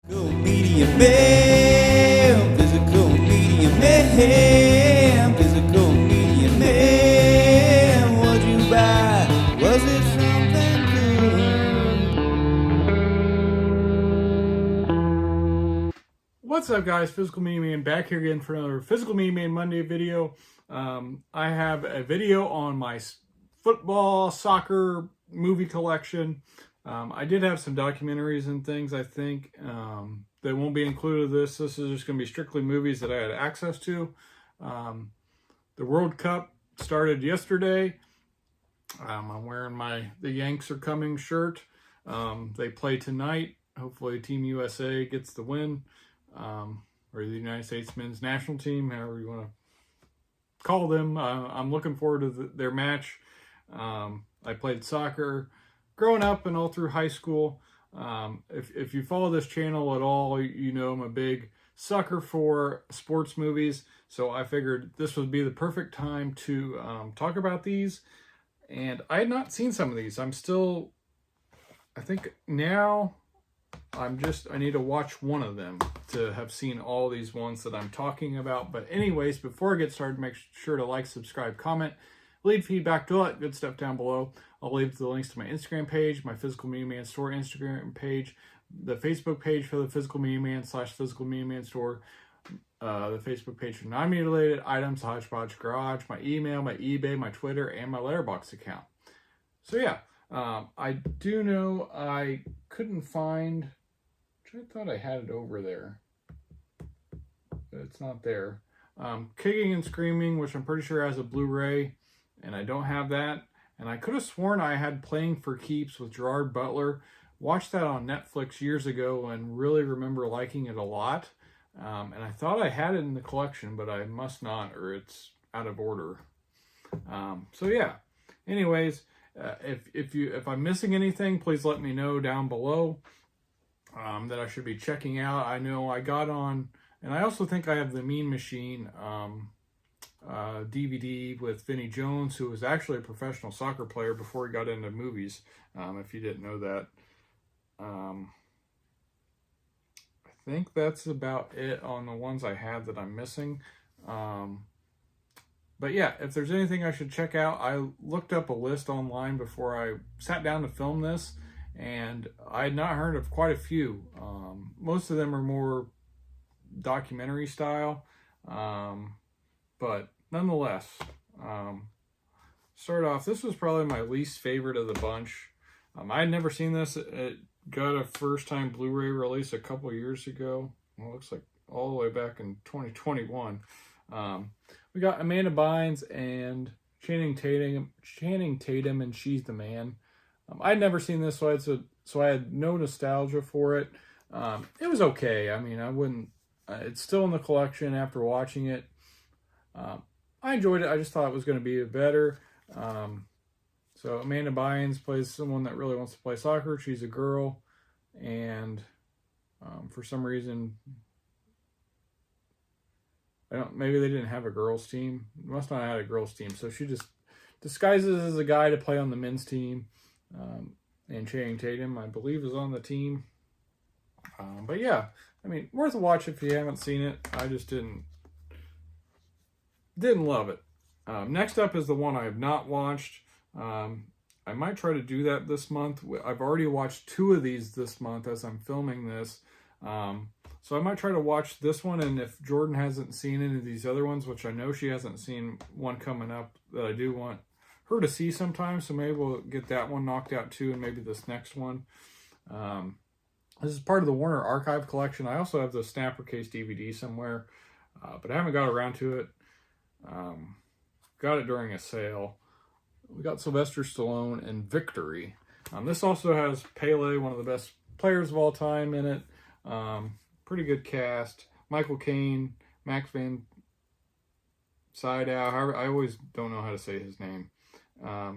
Physical media man, physical media man, physical media man. What'd you buy? Was it something good? What's up, guys? Physical Media Man back here again for another Physical Media Man Monday video. I have a video on my football, soccer movie collection. I did have some documentaries and things, I think, that won't be included in this. This is just going to be strictly movies that I had access to. The World Cup started yesterday. I'm wearing the Yanks are coming shirt. They play tonight. Hopefully Team USA gets the win. Or the United States men's national team, however you want to call them. I'm looking forward to their match. I played soccer growing up and all through high school. If you follow this channel at all, you know I'm a big sucker for sports movies. So I figured this would be the perfect time to talk about these. And I had not seen some of these. I think now I need to watch one of them to have seen all these ones that I'm talking about. But anyways, before I get started, make sure to like, subscribe, comment, leave feedback, do all that good stuff down below. I'll leave the links to my Instagram page, my Physical Media Man Store Instagram page, the Facebook page for the Physical Media Man / Physical Media Man Store, the Facebook page for non-mutilated items, Hodgepodge Garage, my email, my eBay, my Twitter, and my Letterboxd account. So yeah, I do know I couldn't find, I thought I had it over there, but it's not there. Kicking and Screaming, which I'm pretty sure has a Blu-ray, and I don't have that. And I could have sworn I had Playing for Keeps with Gerard Butler. Watched that on Netflix years ago and really remember liking it a lot. And I thought I had it in the collection, but I must not, or it's out of order. So yeah. Anyways, if I'm missing anything, please let me know down below that I should be checking out. I know I got on, and I also think I have the Mean Machine DVD with Vinnie Jones, who was actually a professional soccer player before he got into movies, if you didn't know that. I think that's about it on the ones I have that I'm missing. But yeah, if there's anything I should check out, I looked up a list online before I sat down to film this, and I had not heard of quite a few. Most of them are more documentary style, but nonetheless, start off, this was probably my least favorite of the bunch. I had never seen this. It got a first-time Blu-ray release a couple years ago. Well, it looks like all the way back in 2021. We got Amanda Bynes and Channing Tatum, and She's the Man. I'd never seen this, so I had no nostalgia for it. It was okay. I mean, I wouldn't. It's still in the collection after watching it. I enjoyed it. I just thought it was going to be better. So Amanda Bynes plays someone that really wants to play soccer. She's a girl, and for some reason, maybe they didn't have a girls team. Must not have had a girls team. So she just disguises as a guy to play on the men's team. And Channing Tatum, I believe, is on the team. But yeah, I mean, worth a watch if you haven't seen it. I just didn't love it. Next up is the one I have not watched. I might try to do that this month. I've already watched 2 of these this month as I'm filming this. So I might try to watch this one, and if Jordan hasn't seen any of these other ones, which I know she hasn't seen, one coming up that I do want her to see sometime, so maybe we'll get that one knocked out too, and maybe this next one. This is part of the Warner Archive collection. I also have the Snapper Case DVD somewhere, but I haven't got around to it. Got it during a sale. We got Sylvester Stallone in Victory. This also has Pele, one of the best players of all time, in it. Pretty good cast. Michael Caine, Max Van Sydow. I always don't know how to say his name.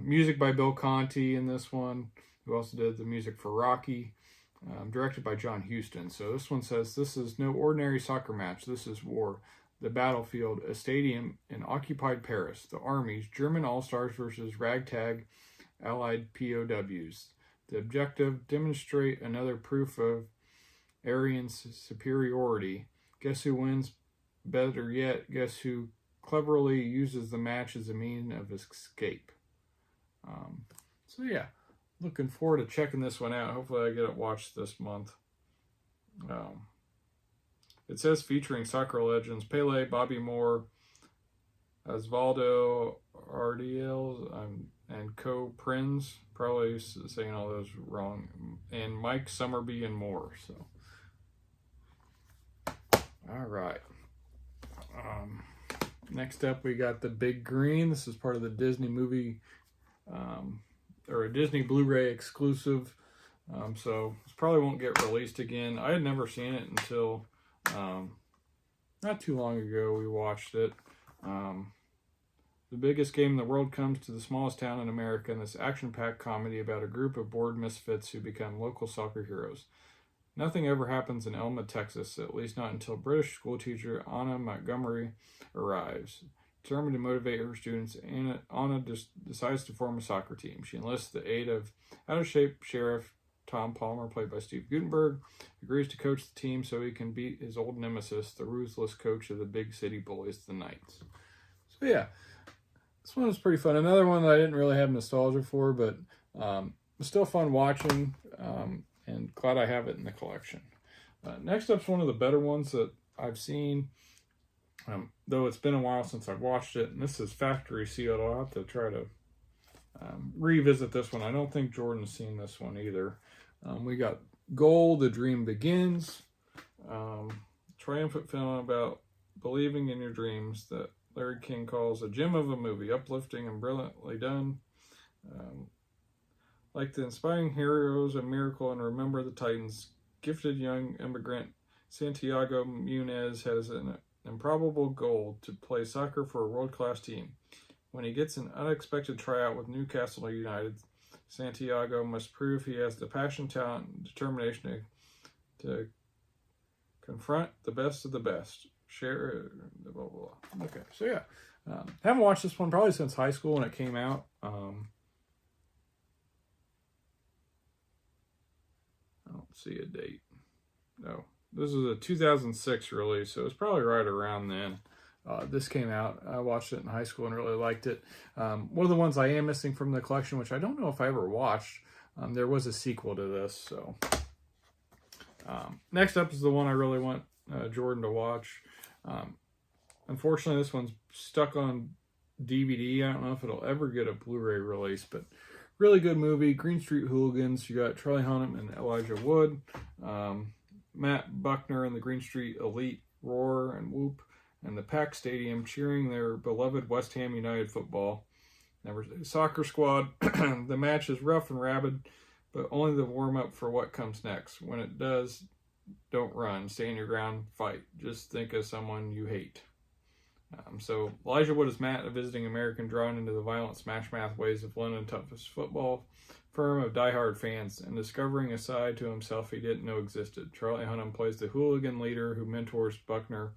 Music by Bill Conti in this one, who also did the music for Rocky. Directed by John Huston. So this one says, "This is no ordinary soccer match. This is war. The battlefield, a stadium in occupied Paris. The armies, German all-stars versus ragtag Allied POWs. The objective, demonstrate another proof of Aryan superiority. Guess who wins? Better yet, guess who cleverly uses the match as a means of escape? So yeah, looking forward to checking this one out. Hopefully I get it watched this month. It says featuring soccer legends Pele, Bobby Moore, Osvaldo Ardiles, and Co Prinz. Probably saying all those wrong. And Mike Summerby and more. So, all right. Next up, we got The Big Green. This is part of the Disney movie, or a Disney Blu-ray exclusive. So this probably won't get released again. I had never seen it until not too long ago. We watched it. The biggest game in the world comes to the smallest town in America in this action-packed comedy about a group of bored misfits who become local soccer heroes. Nothing ever happens in Elma, Texas, at least not until British schoolteacher Anna Montgomery arrives. Determined to motivate her students, Anna decides to form a soccer team. She enlists the aid of out-of-shape Sheriff Tom Palmer, played by Steve Guttenberg, agrees to coach the team so he can beat his old nemesis, the ruthless coach of the big city bullies, the Knights. So yeah, this one was pretty fun. Another one that I didn't really have nostalgia for, but it was still fun watching, and glad I have it in the collection. Next up's one of the better ones that I've seen, though it's been a while since I've watched it, and this is Factory Sealed. I'll have to try to revisit this one. I don't think Jordan's seen this one either. We got Goal, The Dream Begins, triumphant film about believing in your dreams that Larry King calls a gem of a movie, uplifting and brilliantly done. Like the inspiring heroes of Miracle and Remember the Titans, gifted young immigrant Santiago Munez has an improbable goal to play soccer for a world-class team. When he gets an unexpected tryout with Newcastle United, Santiago must prove he has the passion, talent, and determination to confront the best of the best. Share, blah, blah, blah. Okay, so yeah. Haven't watched this one probably since high school when it came out. I don't see a date. No, this is a 2006 release, so it's probably right around then. This came out. I watched it in high school and really liked it. One of the ones I am missing from the collection, which I don't know if I ever watched, there was a sequel to this. So next up is the one I really want Jordan to watch. Unfortunately, this one's stuck on DVD. I don't know if it'll ever get a Blu-ray release, but really good movie. Green Street Hooligans. You got Charlie Hunnam and Elijah Wood, Matt Buckner and the Green Street Elite roar and whoop, and the packed stadium cheering their beloved West Ham United football. Never soccer squad. The match is rough and rabid, but only the warm-up for what comes next. When it does, don't run. Stay in your ground. Fight. Just think of someone you hate. So Elijah Wood is Matt, a visiting American drawn into the violent smash mouth ways of London's toughest football firm of diehard fans and discovering a side to himself he didn't know existed. Charlie Hunnam plays the hooligan leader who mentors Buckner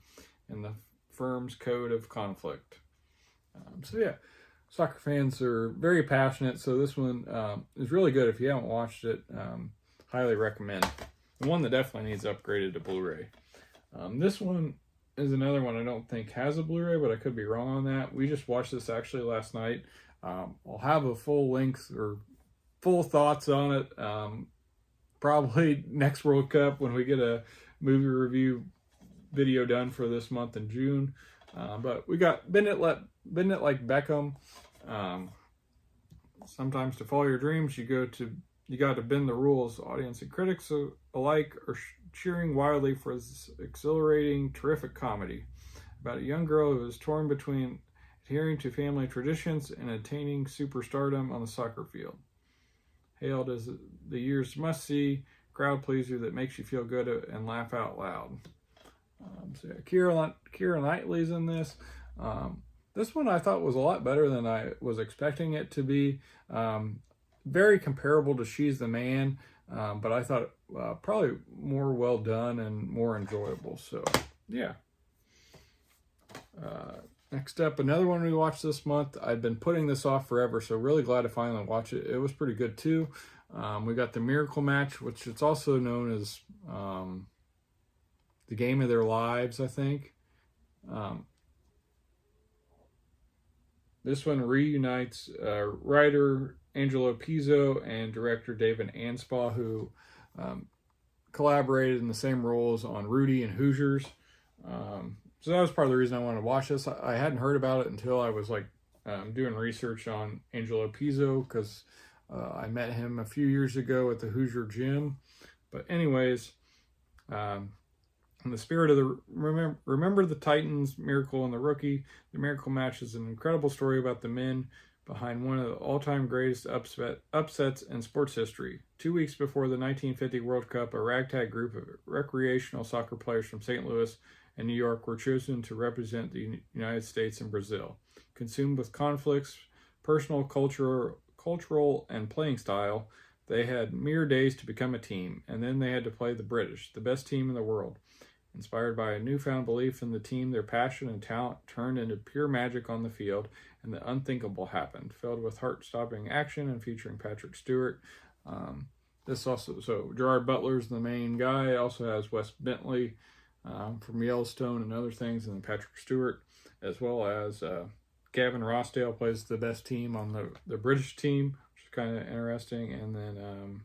in the firm's code of conflict. So yeah, soccer fans are very passionate, so this one is really good. If you haven't watched it, highly recommend. The one that definitely needs upgraded to Blu-ray. This one is another one I don't think has a Blu-ray, but I could be wrong on that. We just watched this actually last night. I'll have a full length or full thoughts on it probably next World Cup when we get a movie review video done for this month in June. But we got Bend It Like Beckham. Sometimes to follow your dreams, you got to bend the rules. Audience and critics alike are cheering wildly for this exhilarating, terrific comedy about a young girl who is torn between adhering to family traditions and attaining superstardom on the soccer field. Hailed as the year's must-see crowd pleaser that makes you feel good and laugh out loud. So yeah, Keira Knightley's in this. This one I thought was a lot better than I was expecting it to be. Very comparable to She's the Man, but I thought probably more well done and more enjoyable. So yeah. Next up, another one we watched this month. I've been putting this off forever, so really glad to finally watch it. It was pretty good too. We got The Miracle Match, which it's also known as the game of their lives, I think. This one reunites writer Angelo Pizzo and director David Anspaugh, who collaborated in the same roles on Rudy and Hoosiers. So that was part of the reason I wanted to watch this. I hadn't heard about it until I was like doing research on Angelo Pizzo, because I met him a few years ago at the Hoosier gym. But anyways, in the spirit of the Remember the Titans, Miracle and the Rookie, the Miracle match is an incredible story about the men behind one of the all-time greatest upsets in sports history. 2 weeks before the 1950 World Cup, a ragtag group of recreational soccer players from St. Louis and New York were chosen to represent the United States and Brazil. Consumed with conflicts, personal, cultural, and playing style, they had mere days to become a team, and then they had to play the British, the best team in the world. Inspired by a newfound belief in the team, their passion and talent turned into pure magic on the field, and the unthinkable happened. Filled with heart-stopping action and featuring Patrick Stewart. So Gerard Butler's the main guy. It also has Wes Bentley from Yellowstone and other things, and then Patrick Stewart, as well as Gavin Rossdale plays the best team on the British team, which is kind of interesting, and then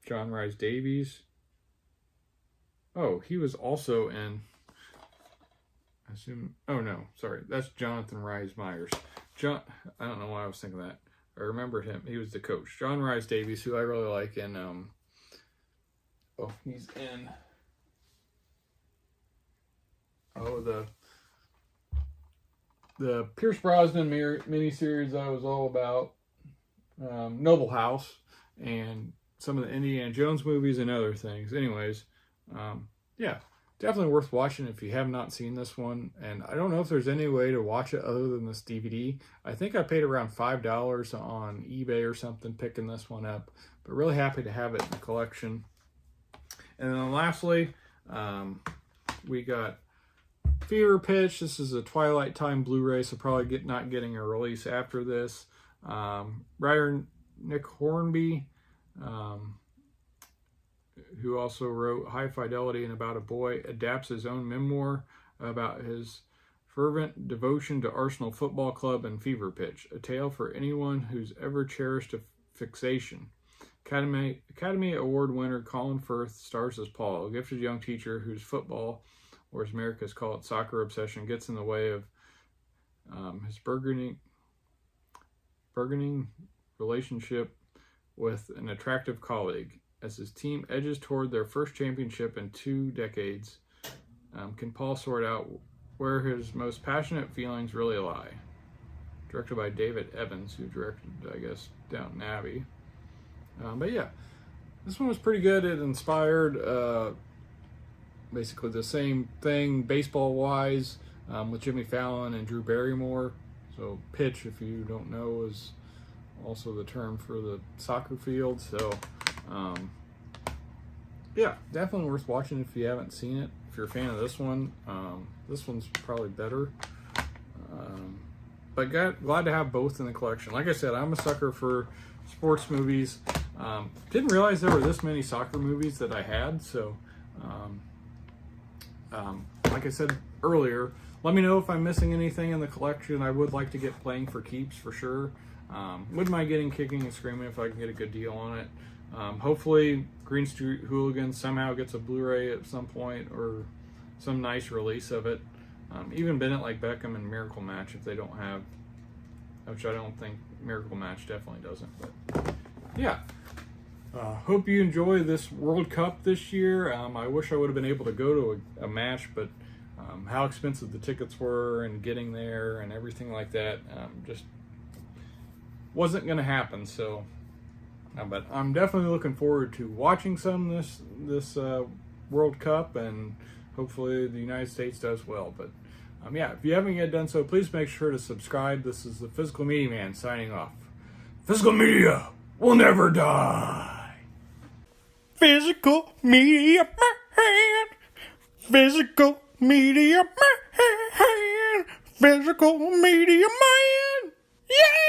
John Rhys Davies. Oh, he was also in, I assume, oh no, sorry, that's Jonathan Rhys Myers. I don't know why I was thinking that. I remembered him. He was the coach. John Rhys Davies, who I really like, and he's in the Pierce Brosnan miniseries I was all about, Noble House, and some of the Indiana Jones movies and other things. Anyways, yeah, definitely worth watching if you have not seen this one. And I don't know if there's any way to watch it other than this DVD. I think I paid around $5 on eBay or something picking this one up, but really happy to have it in the collection. And then lastly, we got Fever Pitch. This is a Twilight Time Blu-ray, so probably not getting a release after this. Writer Nick Hornby, who also wrote High Fidelity and About a Boy, adapts his own memoir about his fervent devotion to Arsenal Football Club and Fever Pitch, a tale for anyone who's ever cherished a fixation. Academy Award winner Colin Firth stars as Paul, a gifted young teacher whose football, or as Americans call it, soccer obsession, gets in the way of his burgeoning relationship with an attractive colleague. As his team edges toward their first championship in 2 decades, can Paul sort out where his most passionate feelings really lie? Directed by David Evans, who directed, I guess, Downton Abbey. But yeah, this one was pretty good. It inspired basically the same thing baseball-wise with Jimmy Fallon and Drew Barrymore. So pitch, if you don't know, is also the term for the soccer field. So yeah, definitely worth watching if you haven't seen it. If you're a fan of this one, this one's probably better. But glad to have both in the collection. Like I said, I'm a sucker for sports movies. Didn't realize there were this many soccer movies that I had. So, like I said earlier, let me know if I'm missing anything in the collection. I would like to get Playing for Keeps for sure. Wouldn't mind getting Kicking and Screaming if I can get a good deal on it. Hopefully Green Street Hooligans somehow gets a Blu-ray at some point, or some nice release of it. Even Bennett Like Beckham and Miracle Match, if they don't have, which I don't think Miracle Match definitely doesn't. But yeah, hope you enjoy this World Cup this year. I wish I would have been able to go to a match, but how expensive the tickets were and getting there and everything like that just wasn't going to happen. So, but I'm definitely looking forward to watching some this World Cup, and hopefully the United States does well. But yeah, if you haven't yet done so, please make sure to subscribe. This is the Physical Media Man signing off. Physical Media will never die. Physical Media Man. Physical Media Man. Physical Media Man. Yeah!